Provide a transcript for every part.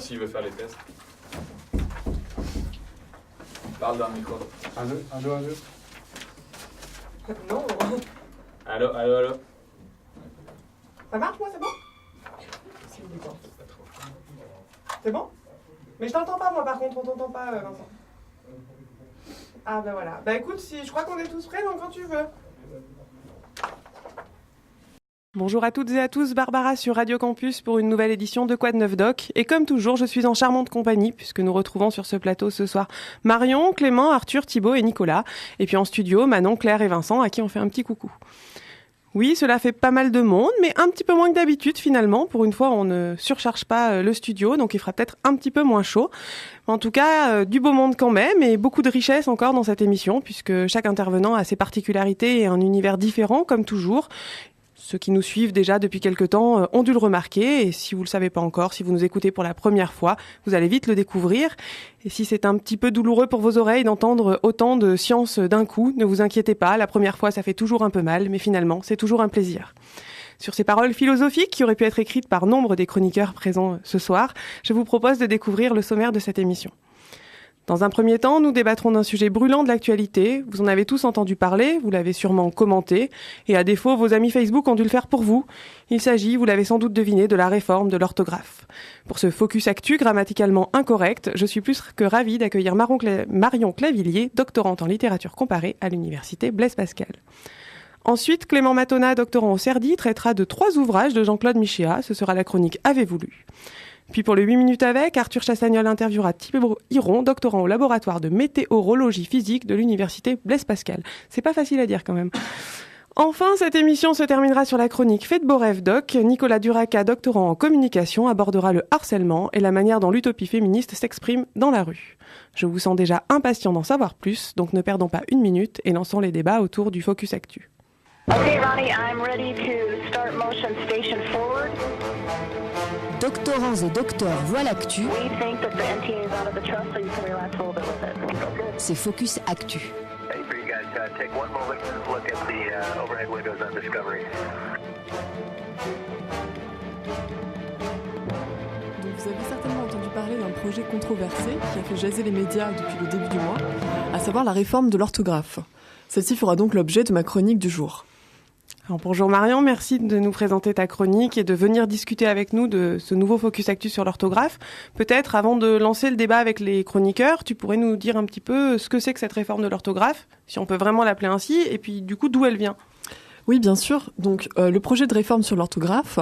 S'il veut faire les tests. Parle dans le micro. Allô. Non. Allô. Ça marche, moi, c'est bon? C'est bon? Mais je t'entends pas, moi, par contre, on t'entend pas, Vincent. Ah, ben voilà. Bah écoute, je crois qu'on est tous prêts, donc quand tu veux. Bonjour à toutes et à tous, Barbara sur Radio Campus pour une nouvelle édition de Quoi de neuf doc. Et comme toujours, je suis en charmante compagnie puisque nous retrouvons sur ce plateau ce soir Marion, Clément, Arthur, Thibaut et Nicolas. Et puis en studio, Manon, Claire et Vincent à qui on fait un petit coucou. Oui, cela fait pas mal de monde, mais un petit peu moins que d'habitude finalement. Pour une fois, on ne surcharge pas le studio, donc il fera peut-être un petit peu moins chaud. En tout cas, du beau monde quand même, et beaucoup de richesse encore dans cette émission, puisque chaque intervenant a ses particularités et un univers différent, comme toujours. Ceux qui nous suivent déjà depuis quelque temps ont dû le remarquer, et si vous le savez pas encore, si vous nous écoutez pour la première fois, vous allez vite le découvrir. Et si c'est un petit peu douloureux pour vos oreilles d'entendre autant de science d'un coup, ne vous inquiétez pas, la première fois ça fait toujours un peu mal, mais finalement c'est toujours un plaisir. Sur ces paroles philosophiques qui auraient pu être écrites par nombre des chroniqueurs présents ce soir, je vous propose de découvrir le sommaire de cette émission. Dans un premier temps, nous débattrons d'un sujet brûlant de l'actualité. Vous en avez tous entendu parler, vous l'avez sûrement commenté, et à défaut, vos amis Facebook ont dû le faire pour vous. Il s'agit, vous l'avez sans doute deviné, de la réforme de l'orthographe. Pour ce focus actu grammaticalement incorrect, je suis plus que ravie d'accueillir Marion Clavillier, doctorante en littérature comparée à l'université Blaise Pascal. Ensuite, Clément Matona, doctorant au CERDI, traitera de 3 ouvrages de Jean-Claude Michéa. Ce sera la chronique Avez-vous lu ? Puis pour le 8 minutes avec, Arthur Chassagnol interviewera Thibaut Hiron, doctorant au laboratoire de météorologie physique de l'université Blaise Pascal. C'est pas facile à dire quand même. Enfin, cette émission se terminera sur la chronique Faites beaux rêves doc. Nicolas Duraca, doctorant en communication, abordera le harcèlement et la manière dont l'utopie féministe s'exprime dans la rue. Je vous sens déjà impatient d'en savoir plus, donc ne perdons pas une minute et lançons les débats autour du Focus Actu. Okay, Ronnie, I'm ready to start motion station forward. Doctorants et docteurs voient l'actu. We think that the NTA is out of the trust, so you can relax a little bit with it. C'est Focus Actu. Hey, for you guys, take one moment to look at the overhead windows on Discovery. Donc vous avez certainement entendu parler d'un projet controversé qui a fait jaser les médias depuis le début du mois, à savoir la réforme de l'orthographe. Celle-ci fera donc l'objet de ma chronique du jour. Alors bonjour Marion, merci de nous présenter ta chronique et de venir discuter avec nous de ce nouveau Focus Actu sur l'orthographe. Peut-être, avant de lancer le débat avec les chroniqueurs, tu pourrais nous dire un petit peu ce que c'est que cette réforme de l'orthographe, si on peut vraiment l'appeler ainsi, et puis du coup d'où elle vient. Oui, bien sûr. Donc, le projet de réforme sur l'orthographe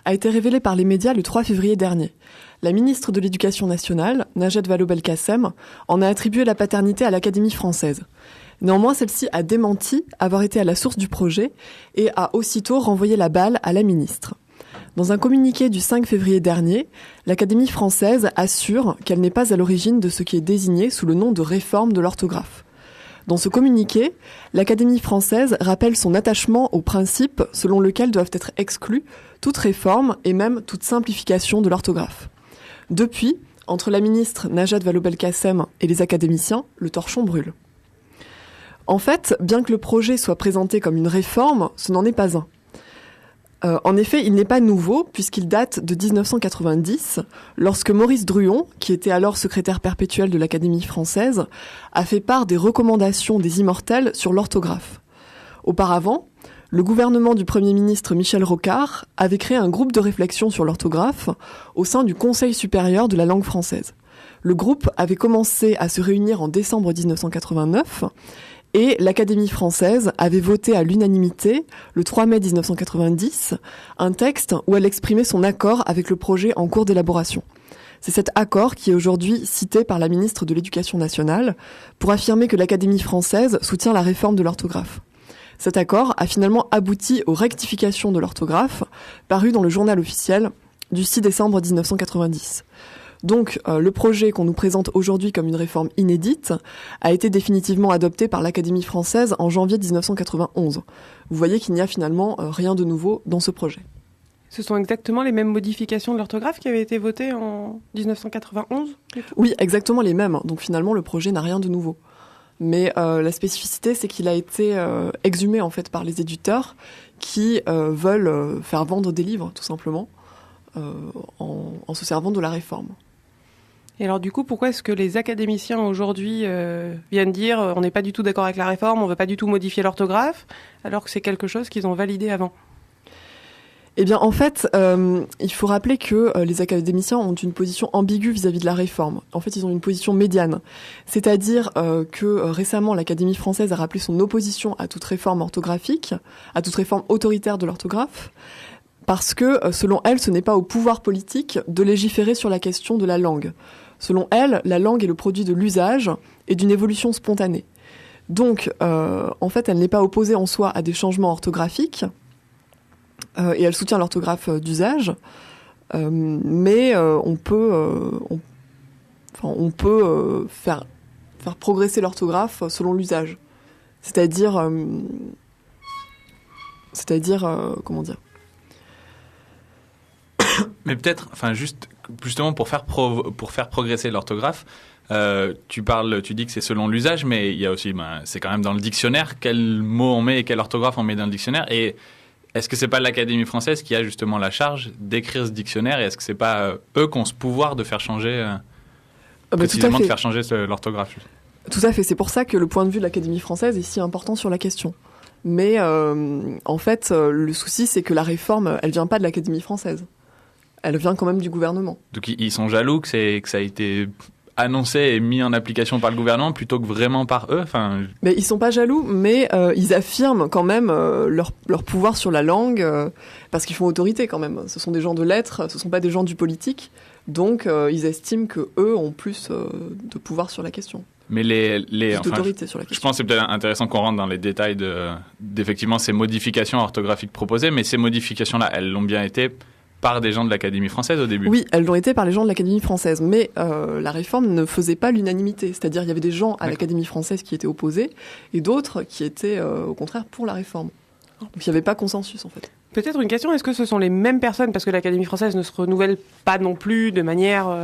a été révélé par les médias le 3 février dernier. La ministre de l'Éducation nationale, Najat Vallaud-Belkacem, en a attribué la paternité à l'Académie française. Néanmoins, celle-ci a démenti avoir été à la source du projet et a aussitôt renvoyé la balle à la ministre. Dans un communiqué du 5 février dernier, l'Académie française assure qu'elle n'est pas à l'origine de ce qui est désigné sous le nom de réforme de l'orthographe. Dans ce communiqué, l'Académie française rappelle son attachement au principe selon lequel doivent être exclues toute réforme et même toute simplification de l'orthographe. Depuis, entre la ministre Najat Vallaud-Belkacem et les académiciens, le torchon brûle. En fait, bien que le projet soit présenté comme une réforme, ce n'en est pas un. En effet, il n'est pas nouveau puisqu'il date de 1990, lorsque Maurice Druon, qui était alors secrétaire perpétuel de l'Académie française, a fait part des recommandations des immortels sur l'orthographe. Auparavant, le gouvernement du Premier ministre Michel Rocard avait créé un groupe de réflexion sur l'orthographe au sein du Conseil supérieur de la langue française. Le groupe avait commencé à se réunir en décembre 1989 et l'Académie française avait voté à l'unanimité, le 3 mai 1990, un texte où elle exprimait son accord avec le projet en cours d'élaboration. C'est cet accord qui est aujourd'hui cité par la ministre de l'Éducation nationale pour affirmer que l'Académie française soutient la réforme de l'orthographe. Cet accord a finalement abouti aux rectifications de l'orthographe parues dans le journal officiel du 6 décembre 1990. Donc, le projet qu'on nous présente aujourd'hui comme une réforme inédite a été définitivement adopté par l'Académie française en janvier 1991. Vous voyez qu'il n'y a finalement rien de nouveau dans ce projet. Ce sont exactement les mêmes modifications de l'orthographe qui avaient été votées en 1991 ? Oui, exactement les mêmes. Donc finalement, le projet n'a rien de nouveau. Mais la spécificité, c'est qu'il a été exhumé en fait par les éditeurs qui veulent faire vendre des livres, tout simplement. en se servant de la réforme. Et alors du coup, pourquoi est-ce que les académiciens aujourd'hui viennent dire on n'est pas du tout d'accord avec la réforme, on veut pas du tout modifier l'orthographe, alors que c'est quelque chose qu'ils ont validé avant ? Eh bien, en fait, il faut rappeler que les académiciens ont une position ambiguë vis-à-vis de la réforme. En fait, ils ont une position médiane. C'est-à-dire que récemment, l'Académie française a rappelé son opposition à toute réforme orthographique, à toute réforme autoritaire de l'orthographe, parce que, selon elle, ce n'est pas au pouvoir politique de légiférer sur la question de la langue. Selon elle, la langue est le produit de l'usage et d'une évolution spontanée. Donc, en fait, elle n'est pas opposée en soi à des changements orthographiques, et elle soutient l'orthographe d'usage, mais on peut faire progresser l'orthographe selon l'usage. C'est-à-dire comment dire ? Mais peut-être, justement pour faire progresser l'orthographe, tu dis que c'est selon l'usage, mais il y a aussi, c'est quand même dans le dictionnaire, quel mot on met et quelle orthographe on met dans le dictionnaire. Et est-ce que c'est pas l'Académie française qui a justement la charge d'écrire ce dictionnaire, et est-ce que c'est pas eux qui ont ce pouvoir de faire changer, précisément de faire changer l'orthographe ? Tout à fait, c'est pour ça que le point de vue de l'Académie française est si important sur la question. Mais en fait, le souci, c'est que la réforme, elle vient pas de l'Académie française. Elle vient quand même du gouvernement. Donc ils sont jaloux que ça a été annoncé et mis en application par le gouvernement plutôt que vraiment par eux. Mais ils sont pas jaloux, mais ils affirment quand même leur pouvoir sur la langue, parce qu'ils font autorité quand même. Ce sont des gens de lettres, ce sont pas des gens du politique. Donc ils estiment que eux ont plus de pouvoir sur la question. Mais d'autorité sur la question. Je pense que c'est peut-être intéressant qu'on rentre dans les détails d'effectivement ces modifications orthographiques proposées, mais ces modifications-là, elles l'ont bien été par des gens de l'Académie française au début. Oui, elles l'ont été par les gens de l'Académie française, mais la réforme ne faisait pas l'unanimité. C'est-à-dire il y avait des gens à l'Académie française qui étaient opposés et d'autres qui étaient au contraire pour la réforme. Donc il n'y avait pas consensus en fait. Peut-être une question, est-ce que ce sont les mêmes personnes, parce que l'Académie française ne se renouvelle pas non plus de manière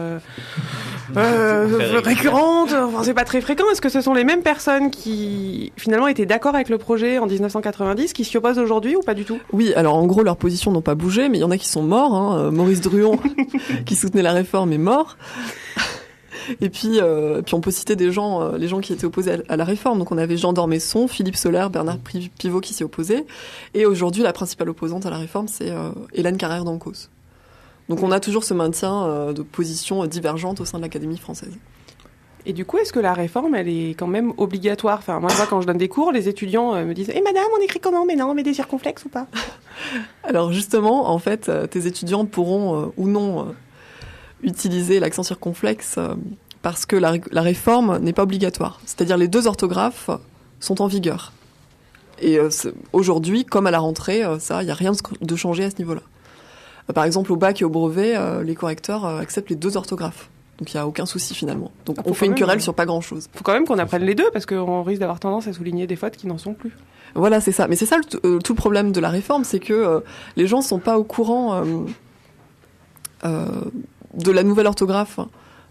récurrente, enfin c'est pas très fréquent, est-ce que ce sont les mêmes personnes qui finalement étaient d'accord avec le projet en 1990 qui s'y opposent aujourd'hui ou pas du tout ? Oui, alors en gros leurs positions n'ont pas bougé, mais il y en a qui sont morts, Maurice Druon qui soutenait la réforme est mort. Et puis on peut citer les gens qui étaient opposés à la réforme. Donc on avait Jean d'Ormesson, Philippe Soler, Bernard Pivot qui s'y opposaient. Et aujourd'hui, la principale opposante à la réforme, c'est Hélène Carrère d'Ancos. Donc on a toujours ce maintien de positions divergentes au sein de l'Académie française. Et du coup, est-ce que la réforme, elle est quand même obligatoire ? Enfin, moi, quand je donne des cours, les étudiants me disent « Eh madame, on écrit comment ? Mais non, on met des circonflexes ou pas ?» Alors justement, en fait, tes étudiants pourront ou non utiliser l'accent circonflexe parce que la réforme n'est pas obligatoire. C'est-à-dire les deux orthographes sont en vigueur. Et aujourd'hui, comme à la rentrée, il n'y a rien de changé à ce niveau-là. Par exemple, au bac et au brevet, les correcteurs acceptent les deux orthographes. Donc il n'y a aucun souci finalement. Donc on fait une querelle sur pas grand-chose. Il faut quand même qu'on apprenne les deux parce qu'on risque d'avoir tendance à souligner des fautes qui n'en sont plus. Voilà, c'est ça. Mais c'est ça tout le problème de la réforme, c'est que les gens ne sont pas au courant de la nouvelle orthographe.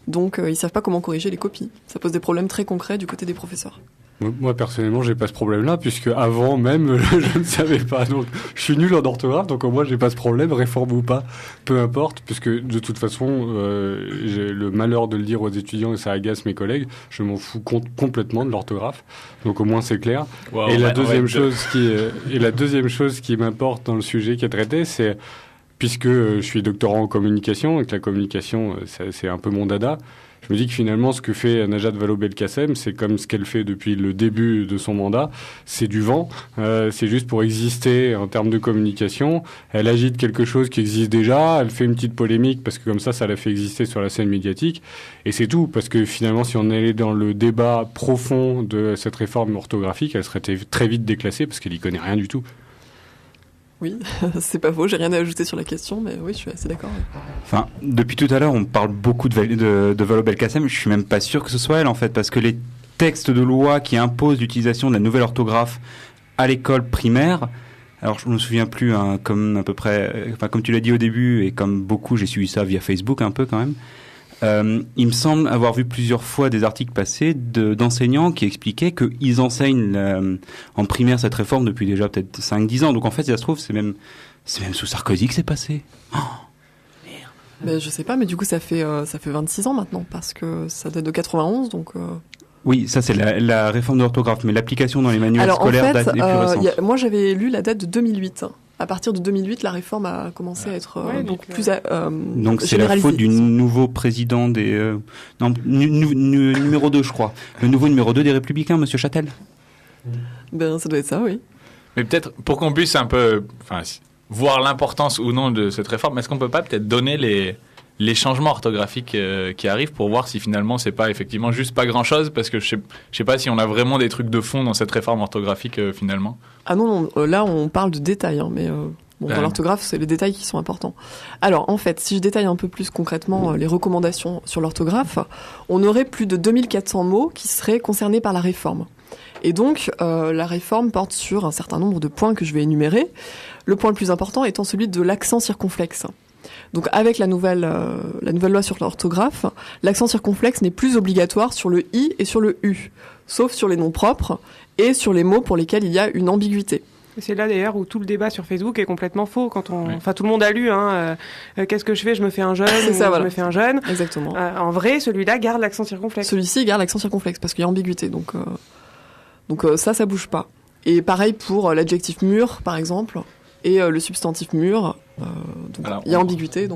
Donc ils ne savent pas comment corriger les copies. Ça pose des problèmes très concrets du côté des professeurs. Moi, personnellement, j'ai pas ce problème-là, puisque avant même, je ne savais pas. Donc, je suis nul en orthographe, donc au moins, j'ai pas ce problème, réforme ou pas, peu importe, puisque de toute façon, j'ai le malheur de le dire aux étudiants et ça agace mes collègues. Je m'en fous complètement de l'orthographe, donc au moins c'est clair. Wow, et la deuxième chose qui m'importe dans le sujet qui est traité, c'est puisque je suis doctorant en communication et que la communication, c'est un peu mon dada. Je me dis que finalement, ce que fait Najat Vallaud-Belkacem, c'est comme ce qu'elle fait depuis le début de son mandat, c'est du vent. C'est juste pour exister en termes de communication. Elle agite quelque chose qui existe déjà, elle fait une petite polémique parce que comme ça la fait exister sur la scène médiatique. Et c'est tout, parce que finalement, si on allait dans le débat profond de cette réforme orthographique, elle serait très vite déclassée parce qu'elle y connaît rien du tout. Oui, c'est pas faux, j'ai rien à ajouter sur la question, mais oui, je suis assez d'accord. Oui. Enfin, depuis tout à l'heure, on parle beaucoup de Vallaud-Belkacem, je suis même pas sûr que ce soit elle, en fait, parce que les textes de loi qui imposent l'utilisation de la nouvelle orthographe à l'école primaire, alors je me souviens plus, comme à peu près, comme tu l'as dit au début, et comme beaucoup, j'ai suivi ça via Facebook un peu quand même, il me semble avoir vu plusieurs fois des articles passés d'enseignants qui expliquaient qu'ils enseignent en primaire cette réforme depuis déjà peut-être 5-10 ans. Donc en fait, si ça se trouve, c'est même sous Sarkozy que c'est passé. Oh, Ben, je sais pas, mais du coup, ça fait 26 ans maintenant, parce que ça date de 91, donc... Oui, ça c'est la réforme de l'orthographe, mais l'application dans les manuels Alors, scolaires en fait, date des plus récentes. moi j'avais lu la date de 2008. À partir de 2008, la réforme a commencé à être donc c'est la faute du nouveau président des... numéro 2, je crois. Le nouveau numéro 2 des Républicains, Monsieur Châtel. Ben, ça doit être ça, oui. Mais peut-être, pour qu'on puisse un peu voir l'importance ou non de cette réforme, est-ce qu'on peut pas peut-être donner les changements orthographiques qui arrivent pour voir si finalement c'est pas effectivement juste pas grand-chose, parce que je sais pas si on a vraiment des trucs de fond dans cette réforme orthographique finalement. Ah non, là on parle de détails, hein, mais dans l'orthographe c'est les détails qui sont importants. Alors en fait, si je détaille un peu plus concrètement les recommandations sur l'orthographe, on aurait plus de 2400 mots qui seraient concernés par la réforme. Et donc, la réforme porte sur un certain nombre de points que je vais énumérer. Le point le plus important étant celui de l'accent circonflexe. Donc, avec la nouvelle loi sur l'orthographe, l'accent circonflexe n'est plus obligatoire sur le i et sur le u, sauf sur les noms propres et sur les mots pour lesquels il y a une ambiguïté. C'est là d'ailleurs où tout le débat sur Facebook est complètement faux. Tout le monde a lu. Qu'est-ce que je fais ? Je me fais un jeune. C'est ça, voilà. Je me fais un jeune. Exactement. En vrai, celui-là garde l'accent circonflexe. Celui-ci garde l'accent circonflexe parce qu'il y a ambiguïté. Donc ça bouge pas. Et pareil pour l'adjectif mûr, par exemple, et le substantif mûr. Donc il y a ambiguïté.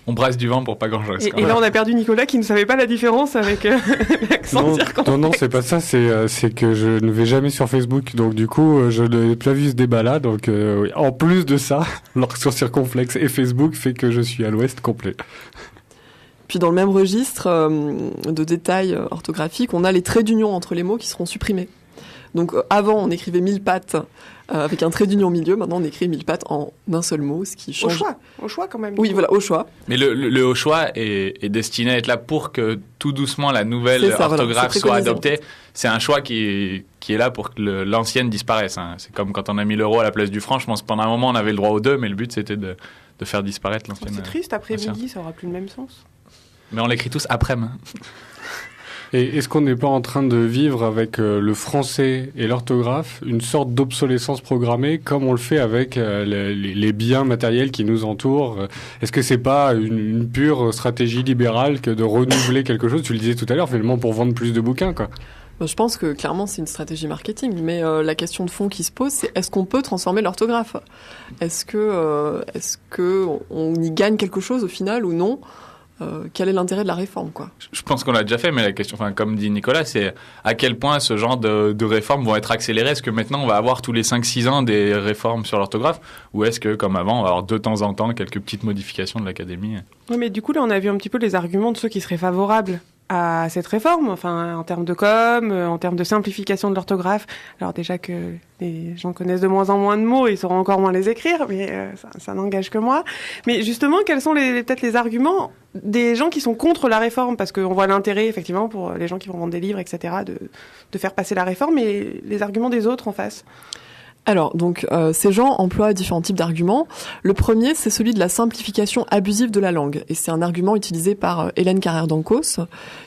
On brasse du vent pour pas grand-chose. Et là, on a perdu Nicolas qui ne savait pas la différence avec l'accent circonflexe. Non, c'est pas ça. C'est que je ne vais jamais sur Facebook. Donc du coup, je n'ai pas vu ce débat-là. Donc oui. En plus de ça, l'accent circonflexe et Facebook fait que je suis à l'ouest complet. Puis dans le même registre de détails orthographiques, on a les traits d'union entre les mots qui seront supprimés. Donc avant, on écrivait 1000 pattes avec un trait d'union au milieu. Maintenant, on écrit 1000 pattes en un seul mot, ce qui change. Au choix quand même. Oui, voilà, au choix. Mais le au choix est destiné à être là pour que tout doucement la nouvelle orthographe soit adoptée. C'est un choix qui est là pour que l'ancienne disparaisse. Hein. C'est comme quand on a mis l'euro à la place du franc. Je pense que pendant un moment, on avait le droit aux deux, mais le but, c'était de faire disparaître l'ancienne. C'est triste, après-midi, ça aura plus le même sens. Mais on l'écrit tous après-midi. Et est-ce qu'on n'est pas en train de vivre avec le français et l'orthographe une sorte d'obsolescence programmée comme on le fait avec les biens matériels qui nous entourent ? Est-ce que c'est pas une pure stratégie libérale que de renouveler quelque chose ? Tu le disais tout à l'heure, finalement pour vendre plus de bouquins, quoi. Je pense que clairement c'est une stratégie marketing, mais la question de fond qui se pose, c'est est-ce qu'on peut transformer l'orthographe ? Est-ce que on y gagne quelque chose au final ou non ? Quel est l'intérêt de la réforme, quoi ? Je pense qu'on l'a déjà fait, mais la question, comme dit Nicolas, c'est à quel point ce genre de réformes vont être accélérées. Est-ce que maintenant on va avoir tous les 5-6 ans des réformes sur l'orthographe, ou est-ce que, comme avant, on va avoir de temps en temps quelques petites modifications de l'académie ? Oui, mais du coup, là, on a vu un petit peu les arguments de ceux qui seraient favorables à cette réforme, en termes de com, en termes de simplification de l'orthographe. Alors déjà que les gens connaissent de moins en moins de mots, ils sauront encore moins les écrire, mais ça n'engage que moi. Mais justement, quels sont peut-être les arguments des gens qui sont contre la réforme ? Parce qu'on voit l'intérêt, effectivement, pour les gens qui vont vendre des livres, etc., de faire passer la réforme, mais les arguments des autres en face ? Alors, donc, ces gens emploient différents types d'arguments. Le premier, c'est celui de la simplification abusive de la langue. Et c'est un argument utilisé par Hélène Carrère d'Ancos,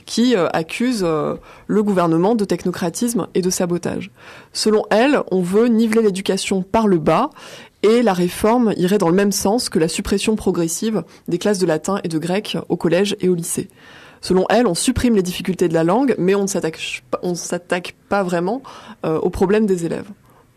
qui accuse le gouvernement de technocratisme et de sabotage. Selon elle, on veut niveler l'éducation par le bas, et la réforme irait dans le même sens que la suppression progressive des classes de latin et de grec au collège et au lycée. Selon elle, on supprime les difficultés de la langue, mais on ne s'attaque pas vraiment aux problèmes des élèves.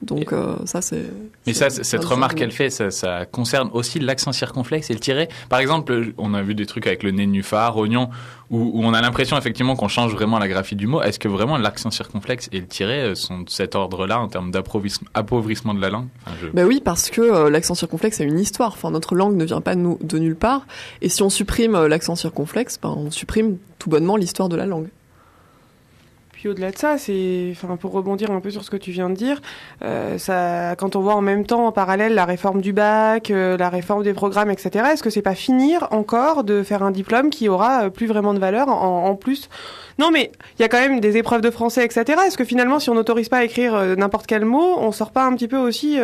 Donc ça c'est... Mais cette remarque qu'elle fait, ça concerne aussi l'accent circonflexe et le tiret. Par exemple, on a vu des trucs avec le nénuphar, oignon, où on a l'impression effectivement qu'on change vraiment la graphie du mot. Est-ce que vraiment l'accent circonflexe et le tiret sont de cet ordre-là en termes d'appauvrissement de la langue ? Ben oui, parce que l'accent circonflexe a une histoire. Enfin, notre langue ne vient pas de nulle part. Et si on supprime l'accent circonflexe, on supprime tout bonnement l'histoire de la langue. Puis au-delà de ça, pour rebondir un peu sur ce que tu viens de dire, quand on voit en même temps, en parallèle, la réforme du bac, la réforme des programmes, etc., est-ce que c'est pas finir encore de faire un diplôme qui aura plus vraiment de valeur en plus ? Non, mais il y a quand même des épreuves de français, etc. Est-ce que finalement, si on n'autorise pas à écrire n'importe quel mot, on sort pas un petit peu aussi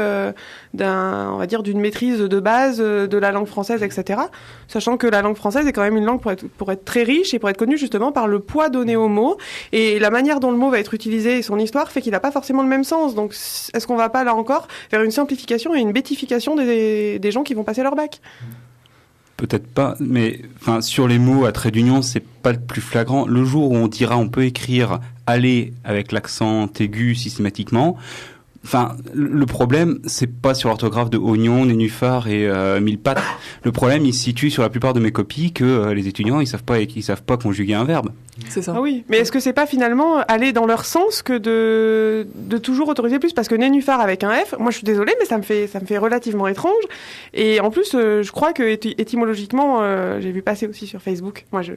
d'une maîtrise de base de la langue française, etc. Sachant que la langue française est quand même une langue pour être très riche et pour être connue justement par le poids donné au mot. Et la manière dont le mot va être utilisé et son histoire fait qu'il n'a pas forcément le même sens. Donc, est-ce qu'on va pas, là encore, faire une simplification et une bétification des gens qui vont passer leur bac ? Peut-être pas, mais enfin sur les mots à trait d'union, c'est pas le plus flagrant. Le jour où on dira, on peut écrire aller avec l'accent aigu systématiquement. Enfin, le problème, c'est pas sur l'orthographe de oignon, nénuphar et mille pattes. Le problème, il se situe sur la plupart de mes copies que les étudiants, ils savent pas conjuguer un verbe. C'est ça. Ah oui, mais est-ce que c'est pas finalement aller dans leur sens que de toujours autoriser plus? Parce que nénuphar avec un F, moi je suis désolée, mais ça me fait relativement étrange. Et en plus, je crois que étymologiquement, j'ai vu passer aussi sur Facebook, moi je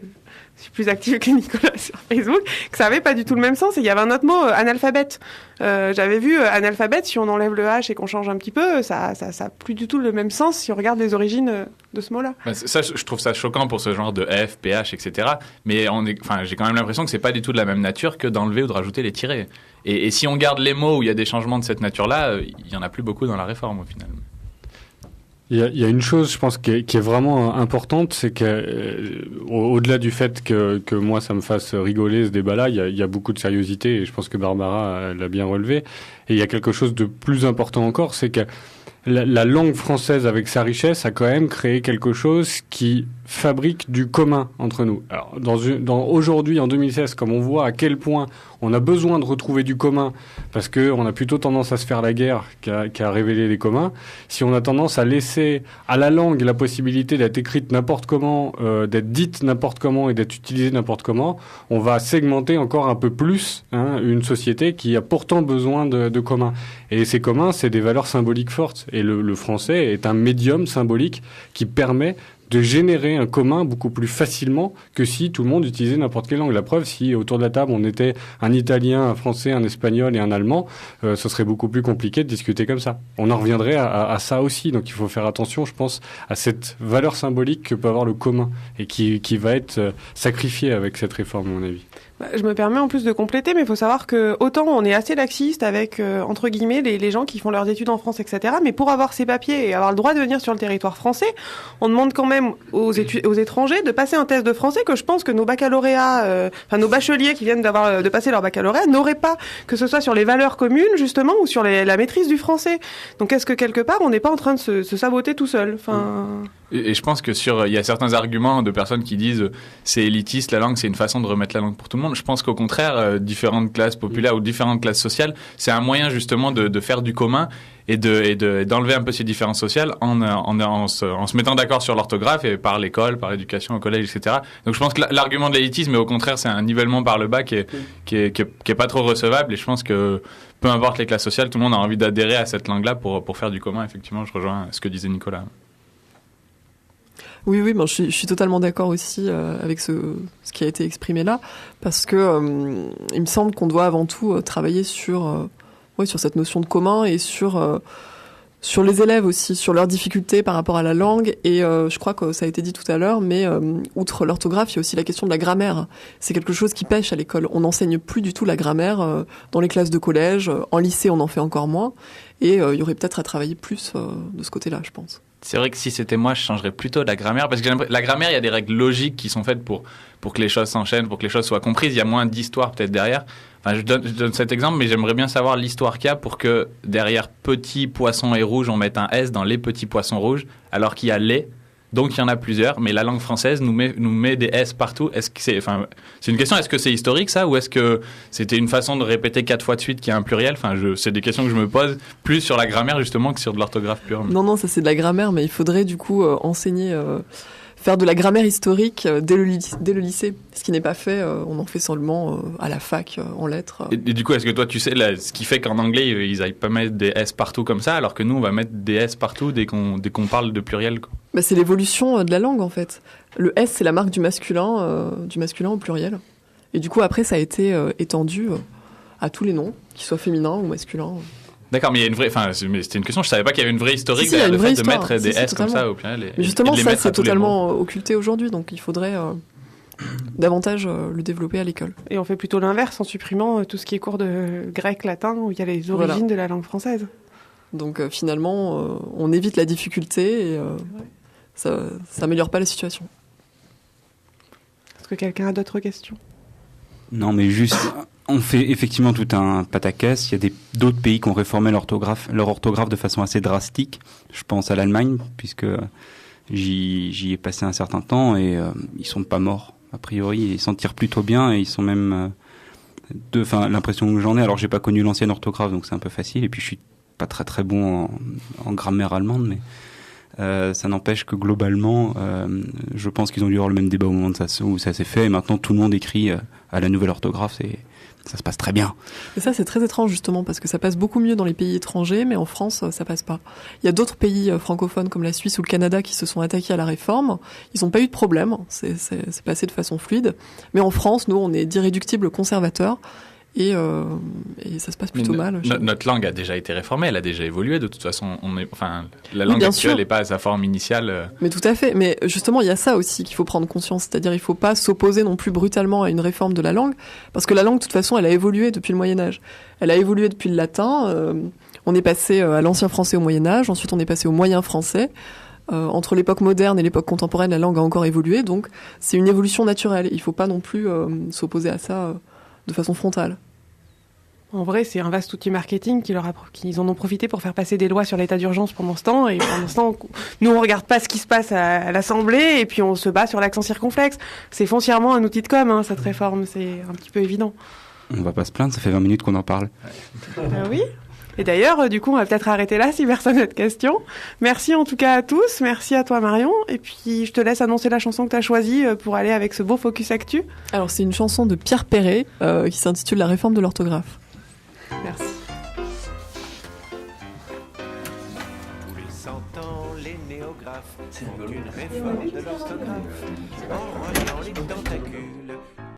suis plus active que Nicolas sur Facebook, que ça avait pas du tout le même sens. Et il y avait un autre mot, analphabète. J'avais vu analphabète, si on enlève le H et qu'on change un petit peu, ça a plus du tout le même sens si on regarde les origines de ce mot-là. Ça, je trouve ça choquant pour ce genre de F, PH, etc. Mais j'ai quand même l'impression que c'est pas du tout de la même nature que d'enlever ou de rajouter les tirets. Et si on garde les mots où il y a des changements de cette nature-là, il y en a plus beaucoup dans la réforme au final. Il y a une chose, je pense, qui est vraiment importante, c'est que au-delà du fait que moi ça me fasse rigoler ce débat-là, il y a beaucoup de sériosité et je pense que Barbara l'a bien relevé. Et il y a quelque chose de plus important encore, c'est que la langue française, avec sa richesse, a quand même créé quelque chose qui fabrique du commun entre nous. Alors, aujourd'hui, en 2016, comme on voit à quel point on a besoin de retrouver du commun, parce qu'on a plutôt tendance à se faire la guerre qu'à révéler les communs, si on a tendance à laisser à la langue la possibilité d'être écrite n'importe comment, d'être dite n'importe comment et d'être utilisée n'importe comment, on va segmenter encore un peu plus une société qui a pourtant besoin de commun. Et ces communs, c'est des valeurs symboliques fortes. Et le français est un médium symbolique qui permet de générer un commun beaucoup plus facilement que si tout le monde utilisait n'importe quelle langue. La preuve, si autour de la table on était un Italien, un Français, un Espagnol et un Allemand, ce serait beaucoup plus compliqué de discuter comme ça. On en reviendrait à ça aussi. Donc il faut faire attention, je pense, à cette valeur symbolique que peut avoir le commun et qui va être sacrifiée avec cette réforme, à mon avis. Je me permets en plus de compléter, mais il faut savoir que autant on est assez laxiste avec, entre guillemets, les gens qui font leurs études en France, etc. Mais pour avoir ces papiers et avoir le droit de venir sur le territoire français, on demande quand même aux étrangers de passer un test de français que je pense que nos baccalauréats, nos bacheliers qui viennent de passer leur baccalauréat n'auraient pas, que ce soit sur les valeurs communes, justement, ou sur la maîtrise du français. Donc est-ce que quelque part, on n'est pas en train de se saboter tout seul? Et je pense que il y a certains arguments de personnes qui disent c'est élitiste, la langue, c'est une façon de remettre la langue pour tout le monde. Je pense qu'au contraire, différentes classes populaires ou différentes classes sociales, c'est un moyen justement de faire du commun et d'enlever un peu ces différences sociales en se mettant d'accord sur l'orthographe et par l'école, par l'éducation au collège, etc. Donc je pense que l'argument de l'élitisme, au contraire, c'est un nivellement par le bas qui est pas trop recevable. Et je pense que peu importe les classes sociales, tout le monde a envie d'adhérer à cette langue-là pour faire du commun. Effectivement, je rejoins ce que disait Nicolas. Oui, je suis totalement d'accord aussi avec ce qui a été exprimé là, parce que il me semble qu'on doit avant tout travailler sur cette notion de commun et sur les élèves aussi, sur leurs difficultés par rapport à la langue. Et je crois que ça a été dit tout à l'heure, mais outre l'orthographe, il y a aussi la question de la grammaire. C'est quelque chose qui pêche à l'école. On n'enseigne plus du tout la grammaire dans les classes de collège. En lycée, on en fait encore moins. Et il y aurait peut-être à travailler plus de ce côté-là, je pense. C'est vrai que si c'était moi, je changerais plutôt la grammaire, parce que la grammaire, il y a des règles logiques qui sont faites pour que les choses s'enchaînent, pour que les choses soient comprises. Il y a moins d'histoire peut-être derrière. Enfin, je donne cet exemple, mais j'aimerais bien savoir l'histoire qu'il y a pour que derrière petit poisson et rouge, on mette un S dans les petits poissons rouges, alors qu'il y a les. Donc il y en a plusieurs, mais la langue française nous met des S partout. Est-ce que c'est une question, est-ce que c'est historique ça, ou est-ce que c'était une façon de répéter 4 fois de suite qu'il y a un pluriel? C'est des questions que je me pose plus sur la grammaire justement que sur de l'orthographe pure. Non, ça c'est de la grammaire, mais il faudrait du coup enseigner, faire de la grammaire historique dès le lycée. Ce qui n'est pas fait, on en fait seulement à la fac, en lettres. Et du coup, est-ce que toi tu sais ce qui fait qu'en anglais ils n'aillent pas mettre des S partout comme ça, alors que nous on va mettre des S partout dès qu'on parle de pluriel, quoi? C'est l'évolution de la langue en fait. Le S c'est la marque du masculin au pluriel. Et du coup après ça a été étendu à tous les noms, qu'ils soient féminins ou masculins. D'accord, mais il y a une vraie. C'était une question. Je savais pas qu'il y avait une vraie historique derrière le fait de histoire. mettre des S comme ça au pluriel. Mais justement, et de les ça mettre c'est totalement occulté aujourd'hui, donc il faudrait davantage le développer à l'école. Et on fait plutôt l'inverse en supprimant tout ce qui est cours de grec, latin, où il y a les origines de la langue française. Donc finalement, on évite la difficulté et ça améliore pas la situation. Est-ce que quelqu'un a d'autres questions? Non, mais juste, on fait effectivement tout un pataquès. Il y a d'autres pays qui ont réformé leur orthographe de façon assez drastique. Je pense à l'Allemagne, puisque j'y ai passé un certain temps et ils sont pas morts. A priori, ils s'en tirent plutôt bien et ils sont même l'impression que j'en ai. Alors, j'ai pas connu l'ancienne orthographe, donc c'est un peu facile. Et puis, je suis pas très très bon en grammaire allemande, mais ça n'empêche que globalement, je pense qu'ils ont dû avoir le même débat au moment où ça s'est fait. Et maintenant, tout le monde écrit à la nouvelle orthographe et ça se passe très bien. Et ça, c'est très étrange, justement, parce que ça passe beaucoup mieux dans les pays étrangers, mais en France, ça passe pas. Il y a d'autres pays francophones, comme la Suisse ou le Canada, qui se sont attaqués à la réforme. Ils n'ont pas eu de problème. C'est passé de façon fluide. Mais en France, nous, on est d'irréductibles conservateurs. Et ça se passe plutôt mal. Notre langue a déjà été réformée, elle a déjà évolué. De toute façon, la langue actuelle n'est pas à sa forme initiale. Mais tout à fait. Mais justement, il y a ça aussi qu'il faut prendre conscience. C'est-à-dire, il ne faut pas s'opposer non plus brutalement à une réforme de la langue, parce que la langue, de toute façon, elle a évolué depuis le Moyen-Âge. Elle a évolué depuis le latin. On est passé à l'ancien français au Moyen-Âge. Ensuite, on est passé au moyen français. Entre l'époque moderne et l'époque contemporaine, la langue a encore évolué. Donc, c'est une évolution naturelle. Il ne faut pas non plus s'opposer à ça de façon frontale. En vrai, c'est un vaste outil marketing qu'ils en ont profité pour faire passer des lois sur l'état d'urgence pendant ce temps. Et pendant ce temps, nous, on regarde pas ce qui se passe à l'Assemblée et puis on se bat sur l'accent circonflexe. C'est foncièrement un outil de com, cette réforme. C'est un petit peu évident. On va pas se plaindre, ça fait 20 minutes qu'on en parle. Oui. Et d'ailleurs, du coup, on va peut-être arrêter là si personne n'a de questions. Merci en tout cas à tous. Merci à toi, Marion. Et puis, je te laisse annoncer la chanson que tu as choisie pour aller avec ce beau Focus Actu. Alors, c'est une chanson de Pierre Perret qui s'intitule La réforme de l'orthographe. Merci. Tous les 100 ans, les néographes font une réforme de l'orthographe en rangeant les tentacules.